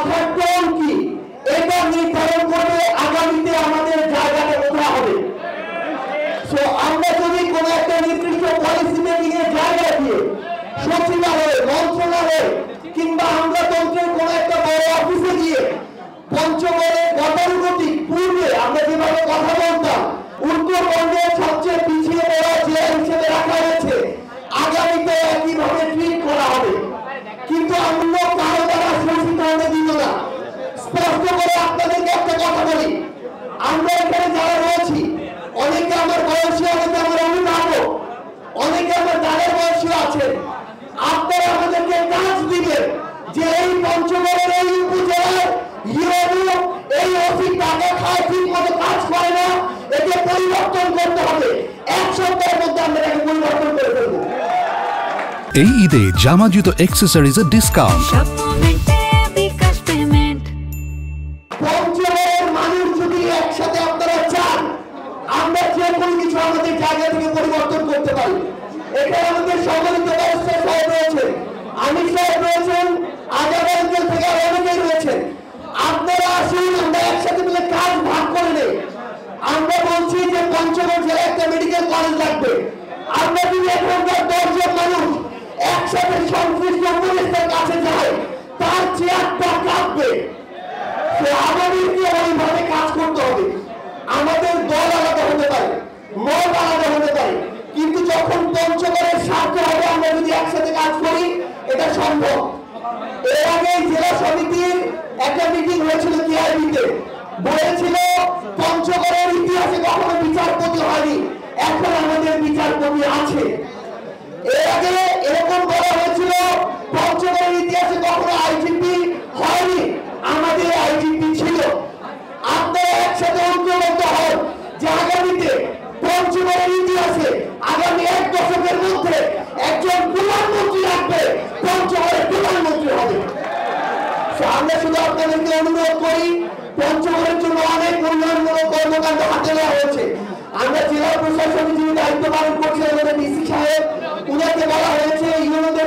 কথার টোন কি এটা নির্ধারণ করবে আগামীতে আমাদের জায়গাটা কোথায় হবে। সো আমরা যদি কোনো একটা নির্দিষ্ট পলিসি মেকিং এর জায়গা দিয়ে সচিবালয়, মন্ত্রণালয় কিংবা আমলাতন্ত্রের কোনো একটা বড় অফিসে গিয়ে পঞ্চগড়ের গতানুগতিক পূর্বে আমরা যেভাবে কথা বলতাম উত্তরবঙ্গের সবচেয়ে পিছিয়ে পড়া জেলা হিসেবে রাখা হয়েছে, আগামীতে একইভাবে ট্রিট করা হবে। কিন্তু আমরা কারো দ্বারা শোষিত হতে দিব না। স্পষ্ট করে আপনাদেরকে একটা কথা বলি, আমরা এখানে যারা রয়েছি অনেকে আমার বয়সী, অনেকে আমার অভিভাবক, অনেকে আমার দাদার বয়সী আছেন। আপনারা আমাদেরকে কাজ দিবেন যে এই পঞ্চগড়ের এই উপজেলার ইউনিয়ন এই ওসি টাকা খায়, ঠিক মতো কাজ করে না, একে পরিবর্তন করতে হবে। এক সপ্তাহের মধ্যে আমরা এটাকে পরিবর্তন করে ফেলবো। এই ঈদে জামা জুতো অ্যাকসেসরিজের ডিসকাউন্ট। পঞ্চগড়ের মানুষ যদি একসাথে আপনারা চান, আমরা যে কোনো কিছু আমাদের জায়গা থেকে পরিবর্তন করতে পারি। এখানে আমাদের সম্মানিত ব্যবস্থা সাহেব রয়েছেন, আমির সাহেব রয়েছেন, আজাদ অঞ্চল থেকে অনেকেই রয়েছেন। আপনারা আসুন, আমরা একসাথে মিলে কাজ ভাগ করে নেই। আমরা বলছি যে পঞ্চগড় জেলায় একটা মেডিকেল কলেজ লাগবে। আমরা যদি এখানকার 10 জন মানুষ একসাথে সংশ্লিষ্ট উপদেষ্টার কাছে যায়, তার চেয়ারটা কাঁপবে। আমাদেরকে ওইভাবে কাজ করতে হবে। আমাদের দল আলাদা হতে পারে, মত আলাদা হতে পারে, কিন্তু যখন পঞ্চগড়ের স্বার্থ হবে আমরা যদি একসাথে কাজ করি এটা সম্ভব। এর আগে জেলা সমিতির একটা মিটিং হয়েছিল কেআইবিতে, বলেছিল পঞ্চগড়ের ইতিহাসে কখনো বিচারপতি হয়নি, এখন আমাদের বিচারপতি আছে। এর আগে এরকম বলা হয়েছিল পঞ্চগড়ের ইতিহাসে কখনো আইজিপি হয়নি, আমাদের আইজিপি ছিল। আপনারা একসাথে ঐক্যবদ্ধ হন যে আগামীতে পঞ্চগড়ের ইতিহাসে আগামী 1 দশকের মধ্যে একজন প্রধানমন্ত্রী আসবে, পঞ্চগড়ের প্রধানমন্ত্রী হবে। আমরা শুধু আপনাদেরকে অনুরোধ করি, পঞ্চগড়ের জন্য অনেক উন্নয়নমূলক কর্মকাণ্ড হাতে নেওয়া হয়েছে। আমরা জেলা প্রশাসনে যিনি দায়িত্ব পালন করছেন আমাদের ডিসি সাহেব, উনাকে বলা হয়েছে ইউনিয়ন